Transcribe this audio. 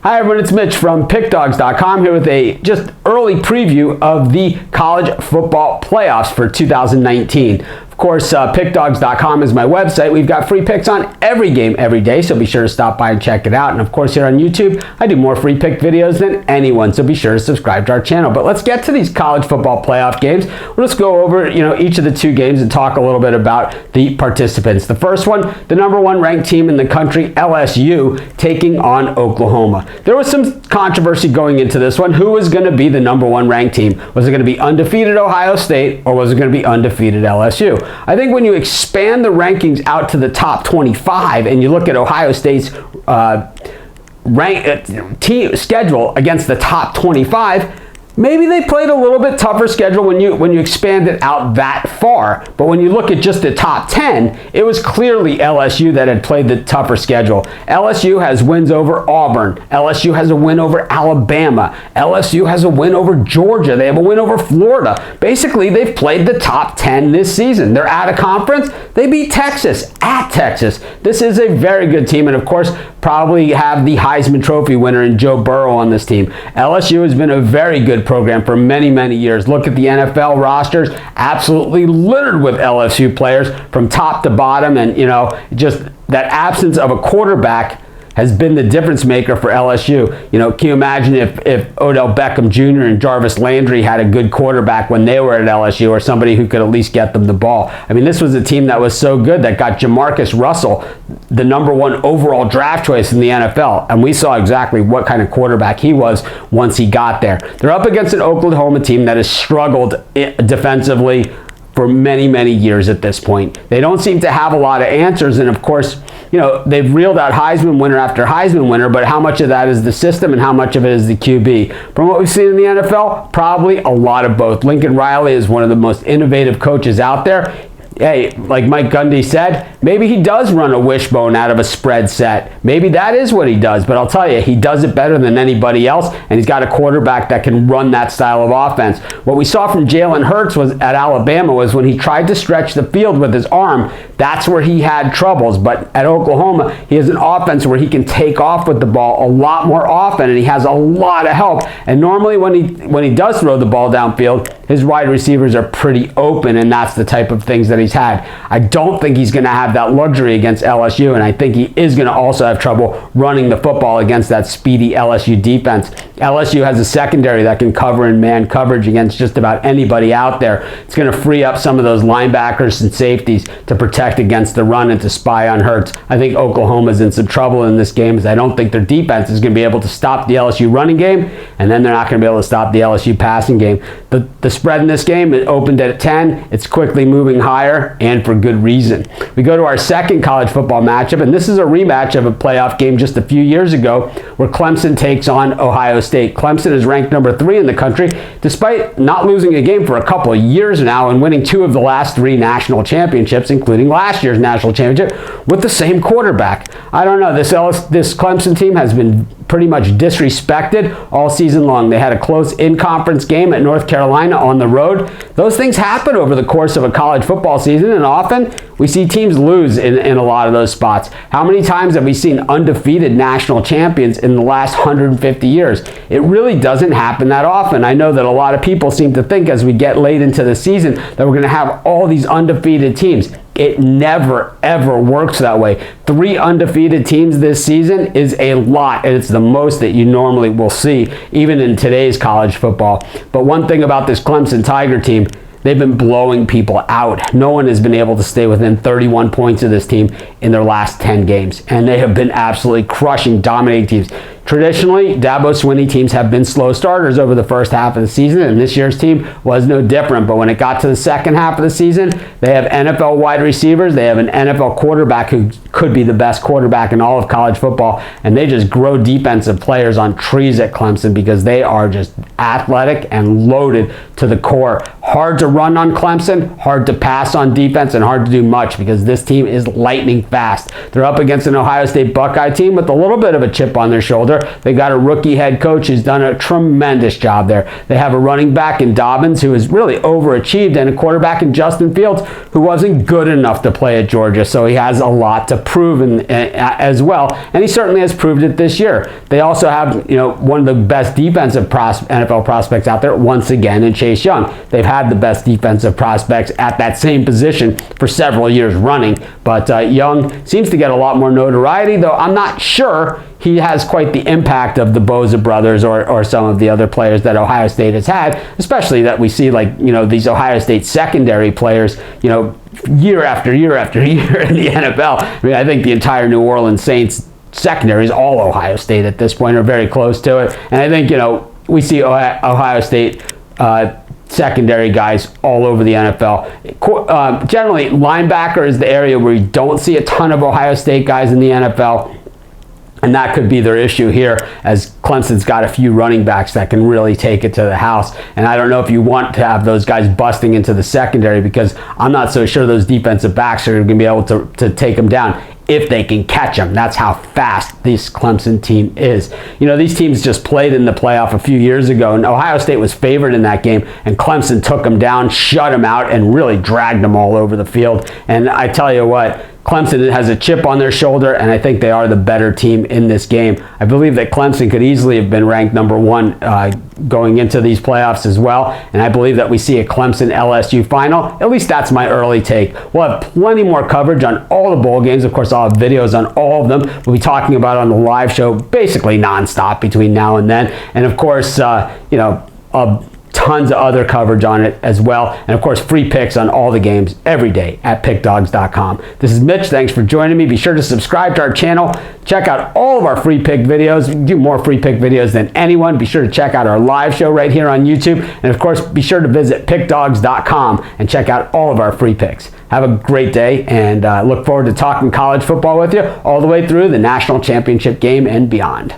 Hi everyone, it's Mitch from PickDawgz.com here with a just early preview of the college football playoffs for 2019. Of course, PickDawgz.com is my website. We've got free picks on every game every day, so be sure to stop by and check it out. And of course, here on YouTube, I do more free pick videos than anyone, so be sure to subscribe to our channel. But let's get to these college football playoff games. Let's go over, each of the two games and talk a little bit about the participants. The first one, the number one ranked team in the country, LSU, taking on Oklahoma. There was some controversy going into this one. Who was going to be the number one ranked team? Was it going to be undefeated Ohio State, or was it going to be undefeated LSU? I think when you expand the rankings out to the top 25 and you look at Ohio State's schedule against the top 25, maybe they played a little bit tougher schedule when you expand it out that far. But when you look at just the top 10, it was clearly LSU that had played the tougher schedule. LSU has wins over Auburn. LSU has a win over Alabama. LSU has a win over Georgia. They have a win over Florida. Basically, they've played the top 10 this season. They're out of conference. They beat Texas at Texas. This is a very good team, and of course, probably have the Heisman Trophy winner in Joe Burrow on this team. LSU has been a very good program for many, many years. Look at the NFL rosters, absolutely littered with LSU players from top to bottom, and just that absence of a quarterback has been the difference maker for LSU. Can you imagine if Odell Beckham Jr. and Jarvis Landry had a good quarterback when they were at LSU, or somebody who could at least get them the ball? I mean, this was a team that was so good that got Jamarcus Russell the number one overall draft choice in the NFL, and we saw exactly what kind of quarterback he was once he got there. They're up against an Oklahoma team that has struggled defensively for many, many years at this point. They don't seem to have a lot of answers, and of course, they've reeled out Heisman winner after Heisman winner, but how much of that is the system and how much of it is the QB? From what we've seen in the NFL, probably a lot of both. Lincoln Riley is one of the most innovative coaches out there. Hey, like Mike Gundy said, maybe he does run a wishbone out of a spread set. Maybe that is what he does, but I'll tell you, he does it better than anybody else, and he's got a quarterback that can run that style of offense. What we saw from Jalen Hurts was at Alabama was when he tried to stretch the field with his arm, that's where he had troubles. But at Oklahoma, he has an offense where he can take off with the ball a lot more often, and he has a lot of help. And normally when he does throw the ball downfield, his wide receivers are pretty open, and that's the type of things that he's had. I don't think he's going to have that luxury against LSU, and I think he is going to also have trouble running the football against that speedy LSU defense. LSU has a secondary that can cover in man coverage against just about anybody out there. It's going to free up some of those linebackers and safeties to protect against the run and to spy on Hurts. I think Oklahoma's in some trouble in this game, as I don't think their defense is going to be able to stop the LSU running game, and then they're not going to be able to stop the LSU passing game. The spread in this game, it opened at 10. It's quickly moving higher, and for good reason. We go to our second college football matchup, and this is a rematch of a playoff game just a few years ago where Clemson takes on Ohio State. Clemson is ranked number 3 in the country, despite not losing a game for a couple of years now and winning 2 of the last 3 national championships, including last year's national championship, with the same quarterback. I don't know, this Clemson team has been pretty much disrespected all season long. They had a close in-conference game at North Carolina on the road. Those things happen over the course of a college football season, and often we see teams lose in a lot of those spots. How many times have we seen undefeated national champions in the last 150 years? It really doesn't happen that often. I know that a lot of people seem to think as we get late into the season that we're going to have all these undefeated teams. It never, ever works that way. 3 undefeated teams this season is a lot, and it's the most that you normally will see, even in today's college football. But one thing about this Clemson Tiger team, they've been blowing people out. No one has been able to stay within 31 points of this team in their last 10 games, and they have been absolutely crushing, dominating teams. Traditionally, Dabo Swinney teams have been slow starters over the first half of the season, and this year's team was no different. But when it got to the second half of the season, they have NFL wide receivers, they have an NFL quarterback who could be the best quarterback in all of college football, and they just grow defensive players on trees at Clemson because they are just athletic and loaded to the core. Hard to run on Clemson, hard to pass on defense, and hard to do much because this team is lightning fast. They're up against an Ohio State Buckeye team with a little bit of a chip on their shoulder. shoulder. They got a rookie head coach who's done a tremendous job there. They have a running back in Dobbins who has really overachieved, and a quarterback in Justin Fields who wasn't good enough to play at Georgia, so he has a lot to prove as well, and he certainly has proved it this year. They also have, one of the best defensive NFL prospects out there once again in Chase Young. They've had the best defensive prospects at that same position for several years running, but Young seems to get a lot more notoriety, though I'm not sure he has quite the impact of the Bosa brothers or some of the other players that Ohio State has had, especially that we see these Ohio State secondary players, year after year after year in the NFL. I mean, I think the entire New Orleans Saints secondary is all Ohio State at this point, or very close to it. And I think, we see Ohio State secondary guys all over the NFL. Generally, linebacker is the area where you don't see a ton of Ohio State guys in the NFL. And that could be their issue here, as Clemson's got a few running backs that can really take it to the house. And I don't know if you want to have those guys busting into the secondary, because I'm not so sure those defensive backs are going to be able to take them down if they can catch them. That's how fast this Clemson team is. These teams just played in the playoff a few years ago, and Ohio State was favored in that game, and Clemson took them down, shut them out, and really dragged them all over the field. And I tell you what, Clemson has a chip on their shoulder, and I think they are the better team in this game. I believe that Clemson could easily have been ranked number one going into these playoffs as well, and I believe that we see a Clemson LSU final. At least that's my early take. We'll have plenty more coverage on all the bowl games. Of course, I'll have videos on all of them. We'll be talking about it on the live show basically nonstop between now and then. And of course, tons of other coverage on it as well. And of course, free picks on all the games every day at pickdawgz.com. This is Mitch. Thanks for joining me. Be sure to subscribe to our channel. Check out all of our free pick videos. We do more free pick videos than anyone. Be sure to check out our live show right here on YouTube. And of course, be sure to visit pickdawgz.com and check out all of our free picks. Have a great day, and look forward to talking college football with you all the way through the national championship game and beyond.